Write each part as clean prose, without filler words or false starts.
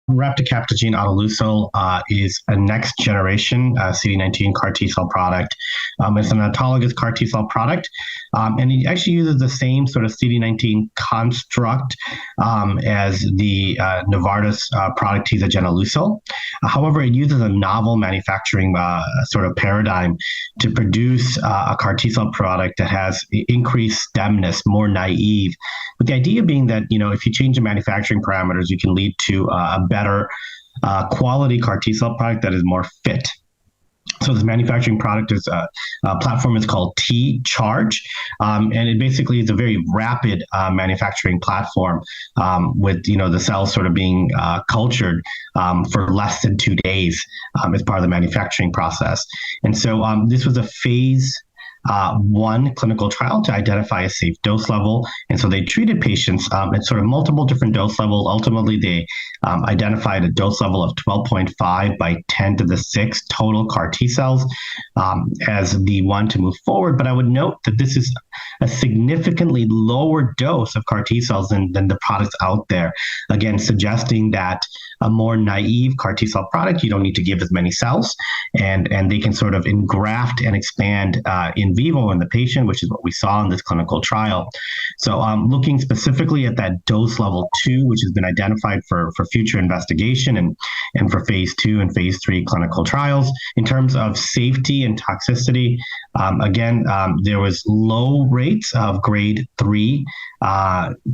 Rapcabtagene Autoleucel is a next generation CD19 CAR-T cell product. It's an autologous CAR-T cell product, and it actually uses the same sort of CD19 construct as the Novartis product tisagenlecel. However, it uses a novel manufacturing sort of paradigm to produce a CAR-T cell product that has increased stemness, more naive, with the idea being that, if you change the manufacturing parameters, you can lead to a better quality CAR-T cell product that is more fit. So this manufacturing product is a platform is called T-Charge, and it basically is a very rapid manufacturing platform with the cells sort of being cultured for less than 2 days as part of the manufacturing process. And so this was a phase 1 clinical trial to identify a safe dose level. And so they treated patients at sort of multiple different dose levels. Ultimately, they identified a dose level of 12.5 by 10 to the 6 total CAR-T cells as the one to move forward. But I would note that this is a significantly lower dose of CAR-T cells than the products out there. Again, suggesting that a more naive CAR-T cell product, you don't need to give as many cells, and they can sort of engraft and expand in vivo in the patient, which is what we saw in this clinical trial. So looking specifically at that dose level 2, which has been identified for future investigation and for phase 2 and phase 3 clinical trials. In terms of safety and toxicity, again, there was low rates of grade 3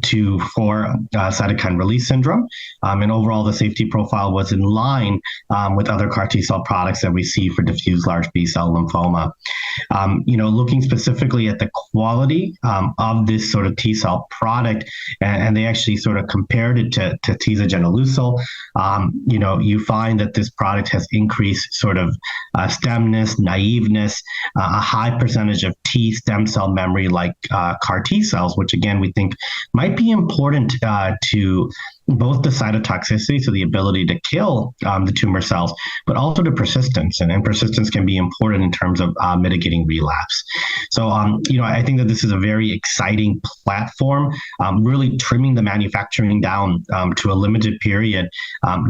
to 4 cytokine release syndrome. And overall, the safety profile was in line with other CAR-T cell products that we see for diffuse large B-cell lymphoma. Looking specifically at the quality of this sort of T-cell product, and they actually sort of compared it to tisagenlecel, you find that this product has increased sort of stemness, naiveness, a high percentage of T stem cell memory like CAR-T cells, which again, we think might be important to both the cytotoxicity, so the ability to kill the tumor cells, but also to persistence. And persistence can be important in terms of mitigating relapse. So, I think that this is a very exciting platform, really trimming the manufacturing down to a limited period,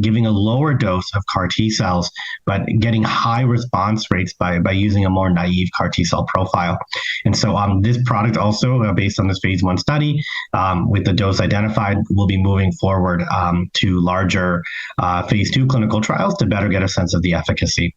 giving a lower dose of CAR-T cells, but getting high response rates by using a more naive CAR-T cell profile. And so this product also, based on this phase 1 study, with the dose identified, will be moving forward to larger phase 2 clinical trials to better get a sense of the efficacy.